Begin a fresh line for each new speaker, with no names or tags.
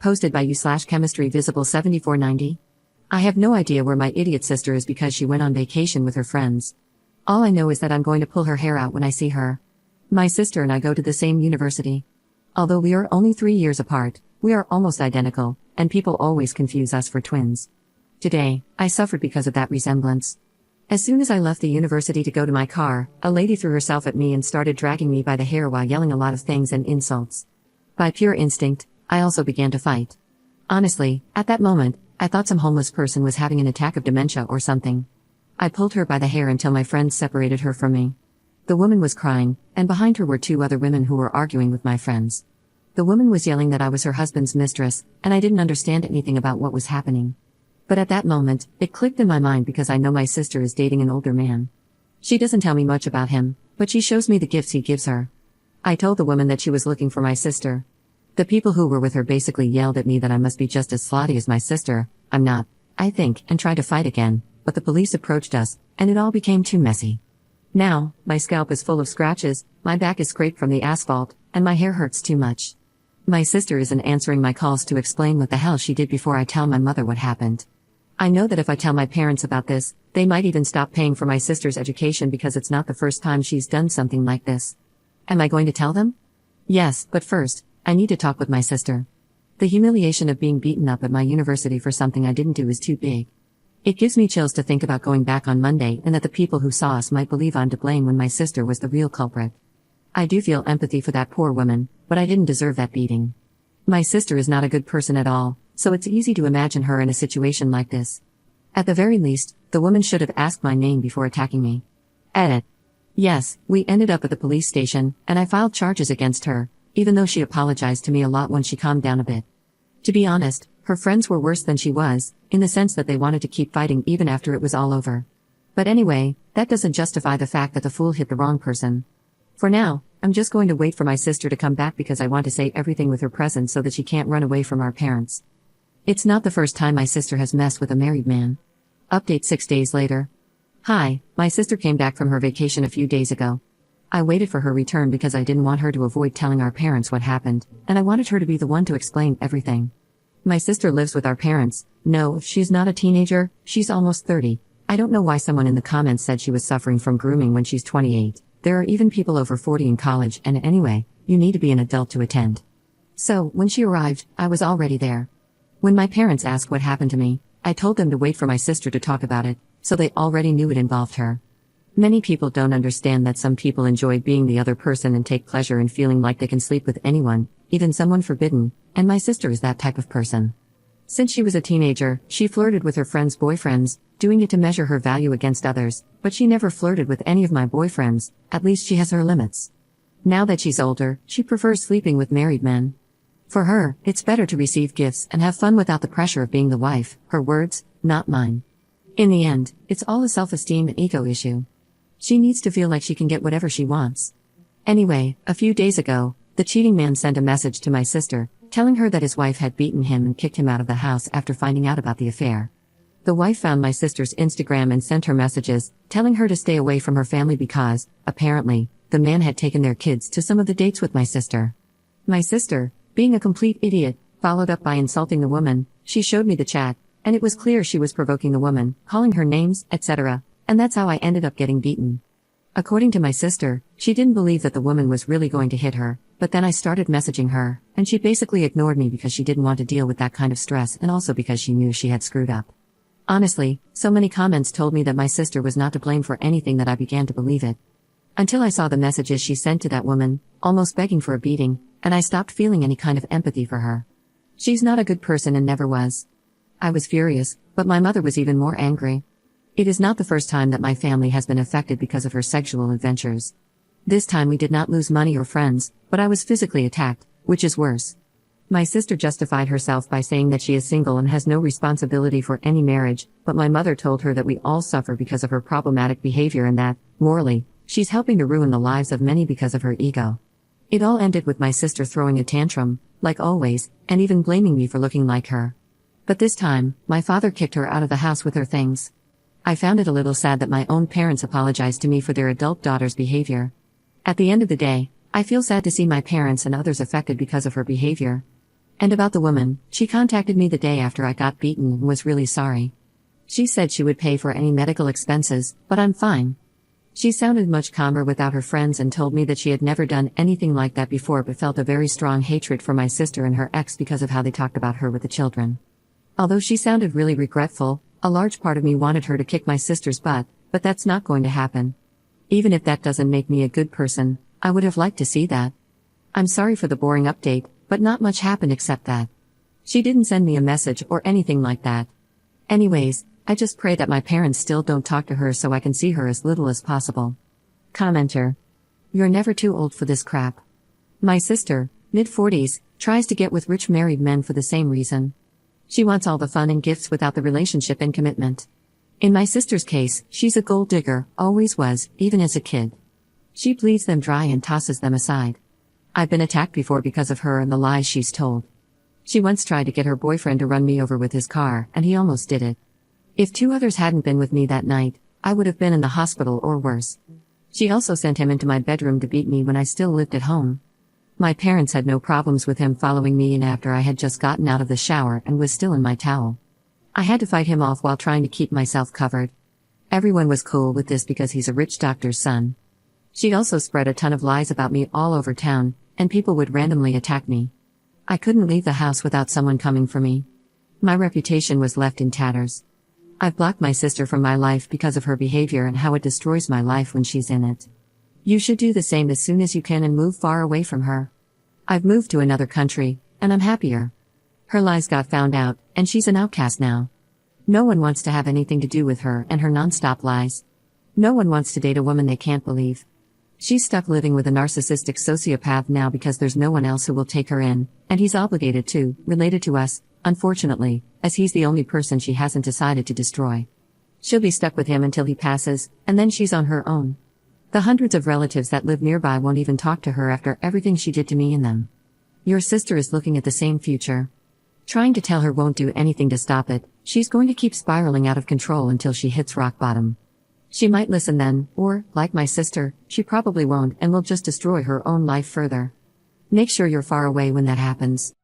Posted by u/chemistry visible 7490. I have no idea where my idiot sister is because she went on vacation with her friends. All I know is that I'm going to pull her hair out when I see her. My sister and I go to the same university. Although we are only 3 years apart, we are almost identical, and people always confuse us for twins. Today, I suffered because of that resemblance. As soon as I left the university to go to my car, a lady threw herself at me and started dragging me by the hair while yelling a lot of things and insults. By pure instinct, I also began to fight. Honestly, at that moment, I thought some homeless person was having an attack of dementia or something. I pulled her by the hair until my friends separated her from me. The woman was crying, and behind her were 2 other women who were arguing with my friends. The woman was yelling that I was her husband's mistress, and I didn't understand anything about what was happening. But at that moment, it clicked in my mind because I know my sister is dating an older man. She doesn't tell me much about him, but she shows me the gifts he gives her. I told the woman that she was looking for my sister. The people who were with her basically yelled at me that I must be just as slutty as my sister. I'm not, I think, and tried to fight again, but the police approached us, and it all became too messy. Now, my scalp is full of scratches, my back is scraped from the asphalt, and my hair hurts too much. My sister isn't answering my calls to explain what the hell she did before I tell my mother what happened. I know that if I tell my parents about this, they might even stop paying for my sister's education because it's not the first time she's done something like this. Am I going to tell them? Yes, but first, I need to talk with my sister. The humiliation of being beaten up at my university for something I didn't do is too big. It gives me chills to think about going back on Monday and that the people who saw us might believe I'm to blame when my sister was the real culprit. I do feel empathy for that poor woman, but I didn't deserve that beating. My sister is not a good person at all, so it's easy to imagine her in a situation like this. At the very least, the woman should have asked my name before attacking me. Edit. Yes, we ended up at the police station, and I filed charges against her, even though she apologized to me a lot when she calmed down a bit. To be honest, her friends were worse than she was, in the sense that they wanted to keep fighting even after it was all over. But anyway, that doesn't justify the fact that the fool hit the wrong person. For now, I'm just going to wait for my sister to come back because I want to say everything with her present so that she can't run away from our parents. It's not the first time my sister has messed with a married man. Update 6 days later. Hi, my sister came back from her vacation a few days ago. I waited for her return because I didn't want her to avoid telling our parents what happened, and I wanted her to be the one to explain everything. My sister lives with our parents. No, she's not a teenager, she's almost 30. I don't know why someone in the comments said she was suffering from grooming when she's 28. There are even people over 40 in college, and anyway, you need to be an adult to attend. So, when she arrived, I was already there. When my parents asked what happened to me, I told them to wait for my sister to talk about it, so they already knew it involved her. Many people don't understand that some people enjoy being the other person and take pleasure in feeling like they can sleep with anyone, even someone forbidden, and my sister is that type of person. Since she was a teenager, she flirted with her friends' boyfriends, doing it to measure her value against others, but she never flirted with any of my boyfriends, at least she has her limits. Now that she's older, she prefers sleeping with married men. For her, it's better to receive gifts and have fun without the pressure of being the wife, her words, not mine. In the end, it's all a self-esteem and ego issue. She needs to feel like she can get whatever she wants. Anyway, a few days ago, the cheating man sent a message to my sister, telling her that his wife had beaten him and kicked him out of the house after finding out about the affair. The wife found my sister's Instagram and sent her messages, telling her to stay away from her family because, apparently, the man had taken their kids to some of the dates with my sister. My sister, being a complete idiot, followed up by insulting the woman. She showed me the chat, and it was clear she was provoking the woman, calling her names, etc., and that's how I ended up getting beaten. According to my sister, she didn't believe that the woman was really going to hit her, but then I started messaging her, and she basically ignored me because she didn't want to deal with that kind of stress and also because she knew she had screwed up. Honestly, so many comments told me that my sister was not to blame for anything that I began to believe it. Until I saw the messages she sent to that woman, almost begging for a beating, and I stopped feeling any kind of empathy for her. She's not a good person and never was. I was furious, but my mother was even more angry. It is not the first time that my family has been affected because of her sexual adventures. This time we did not lose money or friends, but I was physically attacked, which is worse. My sister justified herself by saying that she is single and has no responsibility for any marriage, but my mother told her that we all suffer because of her problematic behavior and that, morally, she's helping to ruin the lives of many because of her ego. It all ended with my sister throwing a tantrum, like always, and even blaming me for looking like her. But this time, my father kicked her out of the house with her things. I found it a little sad that my own parents apologized to me for their adult daughter's behavior. At the end of the day, I feel sad to see my parents and others affected because of her behavior. And about the woman, she contacted me the day after I got beaten and was really sorry. She said she would pay for any medical expenses, but I'm fine. She sounded much calmer without her friends and told me that she had never done anything like that before but felt a very strong hatred for my sister and her ex because of how they talked about her with the children. Although she sounded really regretful, a large part of me wanted her to kick my sister's butt, but that's not going to happen. Even if that doesn't make me a good person, I would have liked to see that. I'm sorry for the boring update, but not much happened except that. She didn't send me a message or anything like that. Anyways, I just pray that my parents still don't talk to her so I can see her as little as possible. Commenter. You're never too old for this crap. My sister, mid-40s, tries to get with rich married men for the same reason. She wants all the fun and gifts without the relationship and commitment. In my sister's case, she's a gold digger, always was, even as a kid. She bleeds them dry and tosses them aside. I've been attacked before because of her and the lies she's told. She once tried to get her boyfriend to run me over with his car, and he almost did it. If 2 others hadn't been with me that night, I would have been in the hospital or worse. She also sent him into my bedroom to beat me when I still lived at home. My parents had no problems with him following me in after I had just gotten out of the shower and was still in my towel. I had to fight him off while trying to keep myself covered. Everyone was cool with this because he's a rich doctor's son. She also spread a ton of lies about me all over town, and people would randomly attack me. I couldn't leave the house without someone coming for me. My reputation was left in tatters. I've blocked my sister from my life because of her behavior and how it destroys my life when she's in it. You should do the same as soon as you can and move far away from her. I've moved to another country, and I'm happier. Her lies got found out, and she's an outcast now. No one wants to have anything to do with her and her non-stop lies. No one wants to date a woman they can't believe. She's stuck living with a narcissistic sociopath now because there's no one else who will take her in, and he's obligated to, related to us, unfortunately, as he's the only person she hasn't decided to destroy. She'll be stuck with him until he passes, and then she's on her own. The hundreds of relatives that live nearby won't even talk to her after everything she did to me and them. Your sister is looking at the same future. Trying to tell her won't do anything to stop it, she's going to keep spiraling out of control until she hits rock bottom. She might listen then, or, like my sister, she probably won't and will just destroy her own life further. Make sure you're far away when that happens.